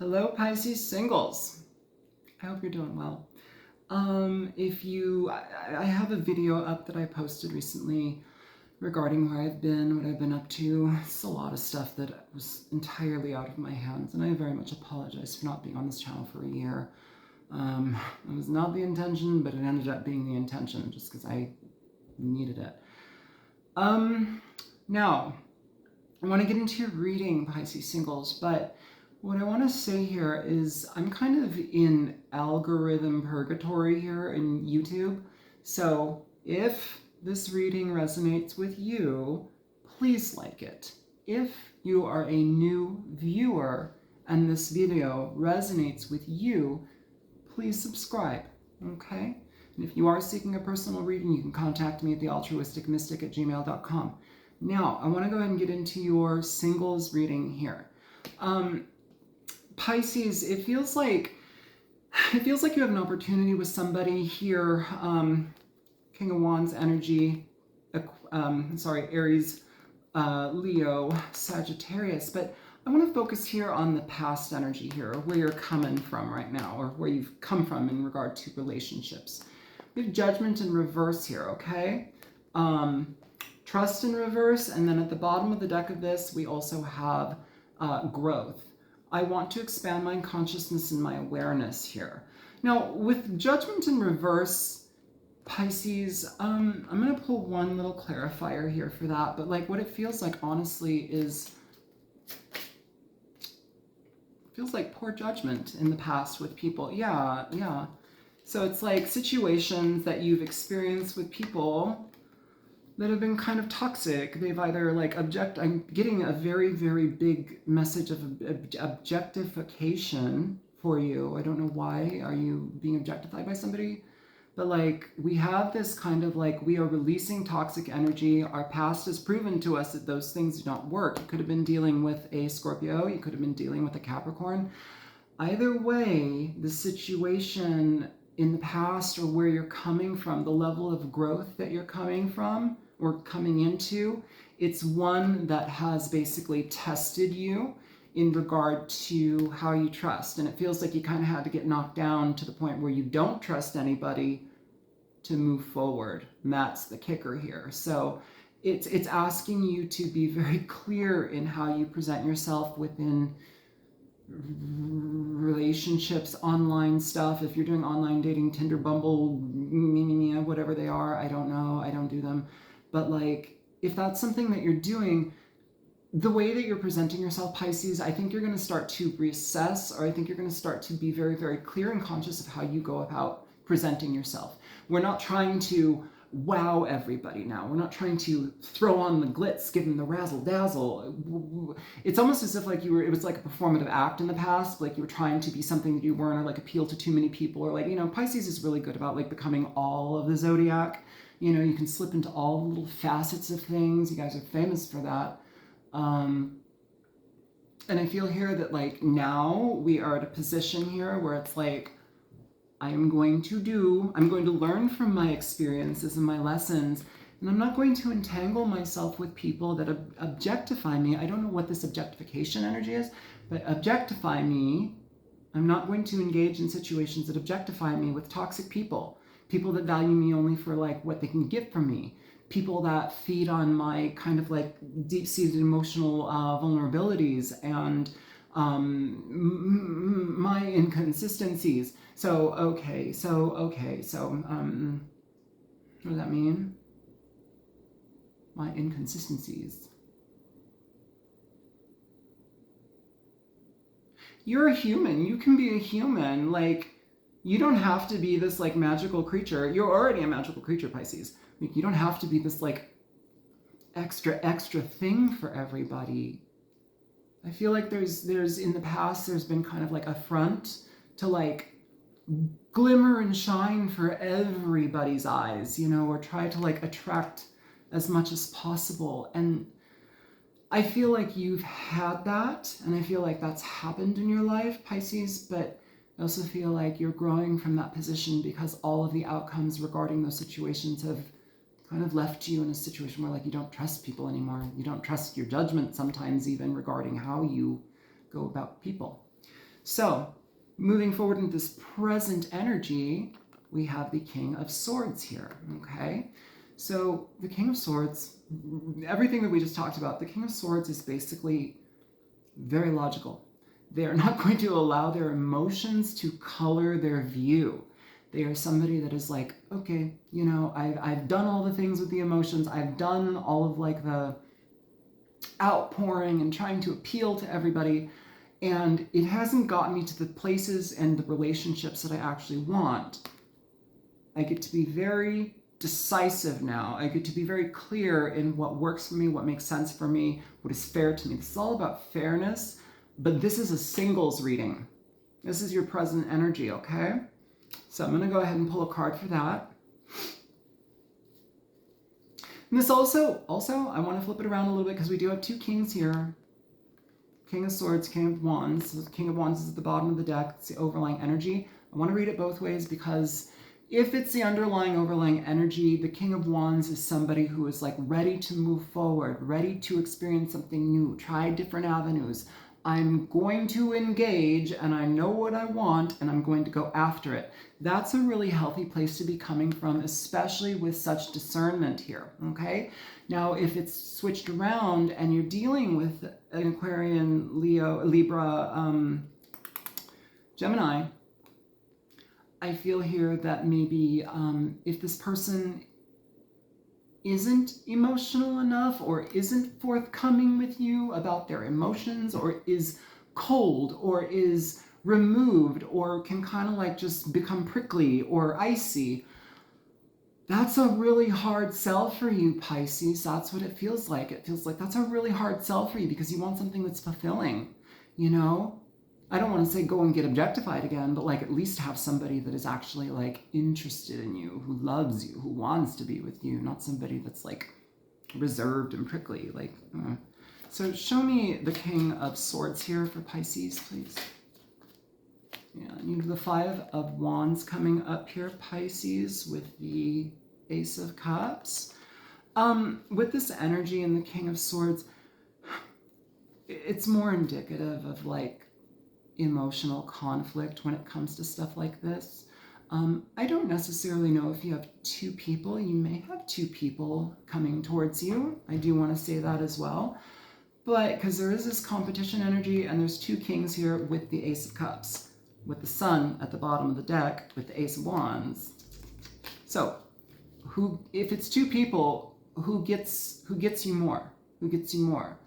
Hello, Pisces singles. I hope you're doing well. I have a video up that I posted recently regarding where I've been, what I've been up to. It's a lot of stuff that was entirely out of my hands, and I very much apologize for not being on this channel for a year. It was not the intention, but it ended up being the intention just because I needed it. Now, I want to get into your reading, Pisces singles, but what I want to say here is I'm kind of in algorithm purgatory here in YouTube. So if this reading resonates with you, please like it. If you are a new viewer and this video resonates with you, please subscribe, okay? And if you are seeking a personal reading, you can contact me at thealtruisticmystic@gmail.com. Now, I want to go ahead and get into your singles reading here. Pisces, it feels like you have an opportunity with somebody here. King of Wands energy, Aries, Leo, Sagittarius. But I want to focus here on the past energy here, where you're coming from right now, or where you've come from in regard to relationships. We have Judgment in reverse here, okay? Trust in reverse, and then at the bottom of the deck of this, we also have growth. I want to expand my consciousness and my awareness here. Now, with Judgment in reverse, Pisces, I'm going to pull one little clarifier here for that, but like what it feels like, honestly, is feels like poor judgment in the past with people. Yeah. So it's like situations that you've experienced with people that have been kind of toxic. They've either like I'm getting a very, very big message of objectification for you. I don't know why. Are you being objectified by somebody? But like we have this kind of like we are releasing toxic energy. Our past has proven to us that those things do not work. You could have been dealing with a Scorpio. You could have been dealing with a Capricorn. Either way, the situation in the past or where you're coming from, the level of growth that you're coming from or coming into, it's one that has basically tested you in regard to how you trust. And it feels like you kind of had to get knocked down to the point where you don't trust anybody to move forward. And that's the kicker here. So it's asking you to be very clear in how you present yourself within relationships, online stuff. If you're doing online dating, Tinder, Bumble, whatever they are, I don't know, I don't do them. But like, if that's something that you're doing, the way that you're presenting yourself, Pisces, I think you're going to start to reassess, or I think you're going to start to be very, very clear and conscious of how you go about presenting yourself. We're not trying to wow everybody now. We're not trying to throw on the glitz, give them the razzle dazzle. It's almost as if like it was like a performative act in the past, like you were trying to be something that you weren't, or like appeal to too many people, or like, Pisces is really good about like becoming all of the zodiac. You can slip into all the little facets of things. You guys are famous for that. And I feel here that like now we are at a position here where it's like, I'm going to learn from my experiences and my lessons, and I'm not going to entangle myself with people that objectify me. I don't know what this objectification energy is, but objectify me. I'm not going to engage in situations that objectify me with toxic people that value me only for like what they can get from me, people that feed on my kind of like deep-seated emotional vulnerabilities and my inconsistencies. So what does that mean? My inconsistencies. You're a human. You can be a human. Like, you don't have to be this like magical creature. You're already a magical creature, Pisces. Like, you don't have to be this like extra thing for everybody. I feel like there's in the past there's been kind of like a front to like glimmer and shine for everybody's eyes, or try to like attract as much as possible. And I feel like you've had that, and I feel like that's happened in your life, Pisces, but I also feel like you're growing from that position because all of the outcomes regarding those situations have kind of left you in a situation where like you don't trust people anymore. You don't trust your judgment sometimes even regarding how you go about people. So moving forward into this present energy, we have the King of Swords here, okay? So the King of Swords, everything that we just talked about, the King of Swords is basically very logical. They're not going to allow their emotions to color their view. They are somebody that is like, okay, you know, I've done all the things with the emotions. I've done all of like the outpouring and trying to appeal to everybody. And it hasn't gotten me to the places and the relationships that I actually want. I get to be very decisive now. I get to be very clear in what works for me, what makes sense for me, what is fair to me. This is all about fairness, but this is a singles reading. This is your present energy, okay? So I'm going to go ahead and pull a card for that. And this also, I want to flip it around a little bit because we do have two kings here. King of Swords, King of Wands. So the King of Wands is at the bottom of the deck. It's the overlying energy. I want to read it both ways because if it's the overlying energy, the King of Wands is somebody who is like ready to move forward, ready to experience something new, try different avenues. I'm going to engage and I know what I want and I'm going to go after it. That's a really healthy place to be coming from, especially with such discernment here, okay? Now, if it's switched around and you're dealing with an Aquarian, Leo, Libra, Gemini, I feel here that maybe if this person isn't emotional enough or isn't forthcoming with you about their emotions or is cold or is removed or can kind of like just become prickly or icy, that's a really hard sell for you, Pisces. That's what it feels like. It feels like that's a really hard sell for you because you want something that's fulfilling, you know? I don't want to say go and get objectified again, but like at least have somebody that is actually like interested in you, who loves you, who wants to be with you, not somebody that's like reserved and prickly. Like, So show me the King of Swords here for Pisces, please. Yeah, you have the Five of Wands coming up here, Pisces, with the Ace of Cups. With this energy and the King of Swords, it's more indicative of like emotional conflict when it comes to stuff like this. I don't necessarily know if you have two people. You may have two people coming towards you. I do want to say that as well. But because there is this competition energy and there's two kings here with the Ace of Cups, with the Sun at the bottom of the deck with the Ace of Wands. So if it's two people, who gets you more? Who gets you more?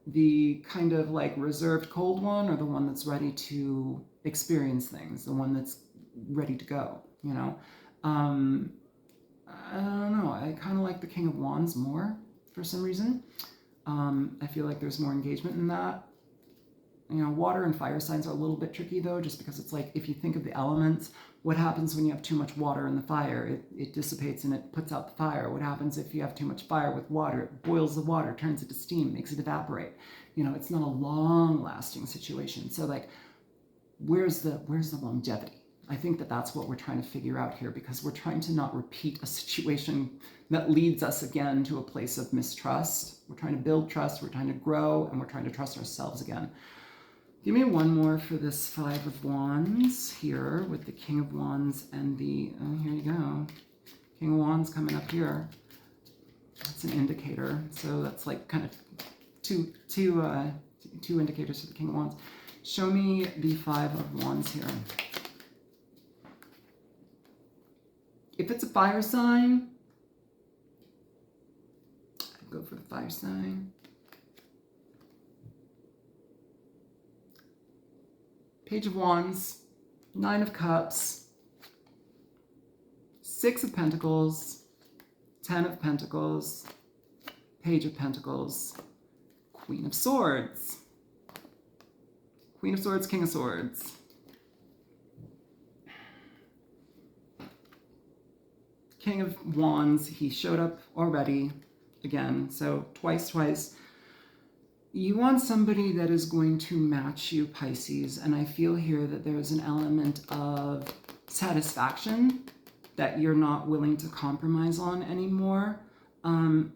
The kind of like reserved cold one or the one that's ready to experience things, the one that's ready to go, you know? I don't know. I kind of like the King of Wands more for some reason. I feel like there's more engagement in that. You know, water and fire signs are a little bit tricky though, just because it's like, if you think of the elements, what happens when you have too much water in the fire? It dissipates and it puts out the fire. What happens if you have too much fire with water? It boils the water, turns it to steam, makes it evaporate. You know, it's not a long lasting situation. So like, where's the longevity? I think that that's what we're trying to figure out here, because we're trying to not repeat a situation that leads us again to a place of mistrust. We're trying to build trust, we're trying to grow, and we're trying to trust ourselves again. Give me one more for this Five of Wands here with the King of Wands and the, here you go, King of Wands coming up here. That's an indicator. So that's like kind of two indicators for the King of Wands. Show me the Five of Wands here. If it's a fire sign, I'd go for the fire sign. Page of Wands, Nine of Cups, Six of Pentacles, Ten of Pentacles, Page of Pentacles, Queen of Swords. Queen of Swords, King of Swords. King of Wands, he showed up already again, so twice. You want somebody that is going to match you, Pisces, and I feel here that there's an element of satisfaction that you're not willing to compromise on anymore. And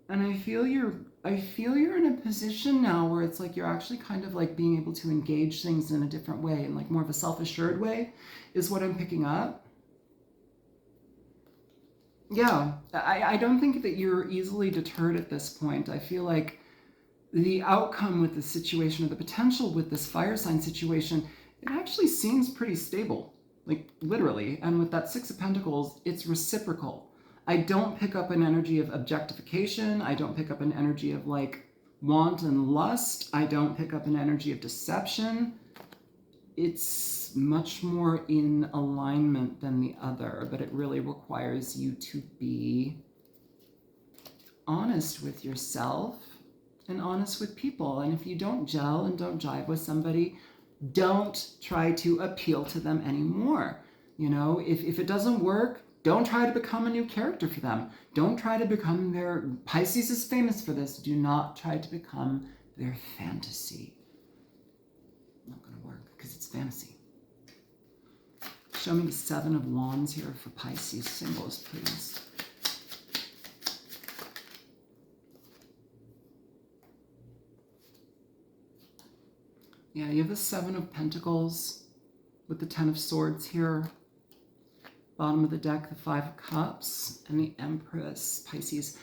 I feel you're I feel you're in a position now where it's like you're actually kind of like being able to engage things in a different way, in like more of a self-assured way is what I'm picking up. Yeah, I don't think that you're easily deterred at this point. I feel like the outcome with this situation, or the potential with this fire sign situation, it actually seems pretty stable, like literally. And with that Six of Pentacles, it's reciprocal. I don't pick up an energy of objectification. I don't pick up an energy of like want and lust. I don't pick up an energy of deception. It's much more in alignment than the other, but it really requires you to be honest with yourself and honest with people. And if you don't gel and don't jive with somebody, don't try to appeal to them anymore. You know, if it doesn't work, don't try to become a new character for them. Don't try to become their... Pisces is famous for this. Do not try to become their fantasy. Not going to work because it's fantasy. Show me the Seven of Wands here for Pisces singles, please. Yeah, you have the Seven of Pentacles with the Ten of Swords here. Bottom of the deck, the Five of Cups, and the Empress, Pisces.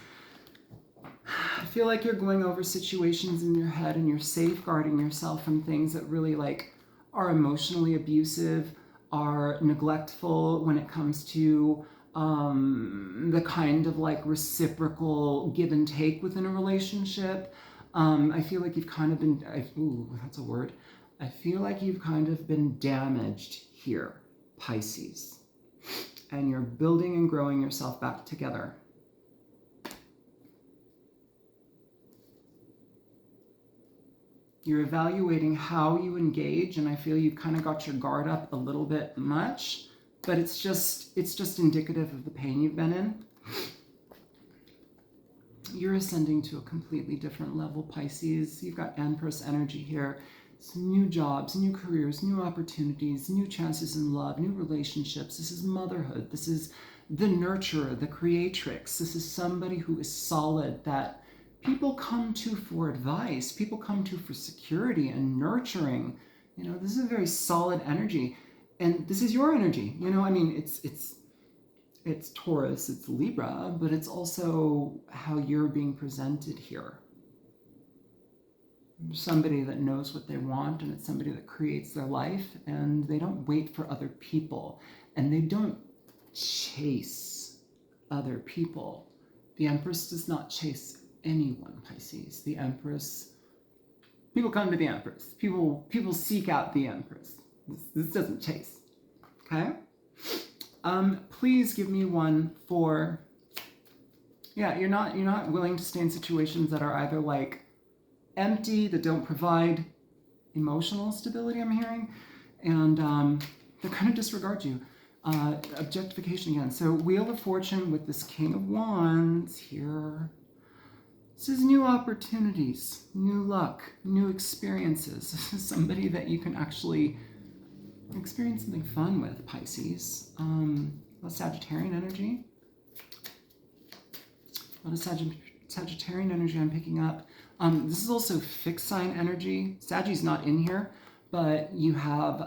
I feel like you're going over situations in your head and you're safeguarding yourself from things that really like are emotionally abusive, are neglectful when it comes to the kind of like reciprocal give and take within a relationship. I feel like you've kind of been, ooh, that's a word. I feel like you've kind of been damaged here, Pisces. And you're building and growing yourself back together. You're evaluating how you engage, and I feel you've kind of got your guard up a little bit much, but it's just indicative of the pain you've been in. You're ascending to a completely different level, Pisces. You've got Empress Energy here. Some new jobs, new careers, new opportunities, new chances in love, new relationships. This is motherhood. This is the nurturer, the creatrix. This is somebody who is solid, that people come to for advice. People come to for security and nurturing. You know, this is a very solid energy. And this is your energy. You know, I mean, it's Taurus, it's Libra, but it's also how you're being presented here. Somebody that knows what they want, and it's somebody that creates their life, and they don't wait for other people, and they don't chase other people. The Empress does not chase anyone, Pisces. The Empress, people come to the Empress. People seek out the Empress. This doesn't chase. Okay? Please give me one for, yeah, you're not willing to stay in situations that are either like empty, that don't provide emotional stability, I'm hearing, and they kind of disregard you. Objectification again. So Wheel of Fortune with this King of Wands here. This is new opportunities, new luck, new experiences. This is somebody that you can actually experience something fun with, Pisces. A lot of Sagittarian energy. A lot of Sagittarian energy I'm picking up. This is also fixed sign energy. Saggy's not in here, but you have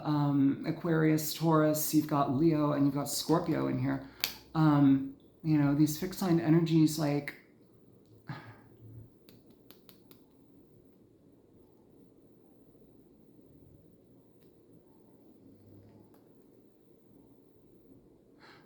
Aquarius, Taurus, you've got Leo, and you've got Scorpio in here. You know, these fixed sign energies, like,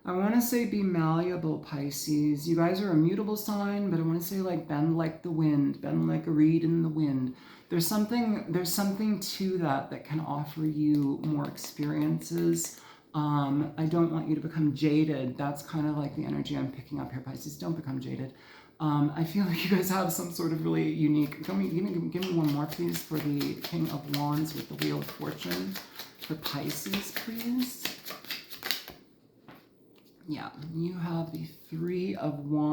I want to say be malleable, Pisces. You guys are a mutable sign, but I want to say like bend like the wind, bend like a reed in the wind. There's something to that can offer you more experiences. I don't want you to become jaded. That's kind of like the energy I'm picking up here, Pisces. Don't become jaded. I feel like you guys have some sort of really unique... Give me one more, please, for the King of Wands with the Wheel of Fortune. For Pisces, please. Yeah, you have the Three of Wands.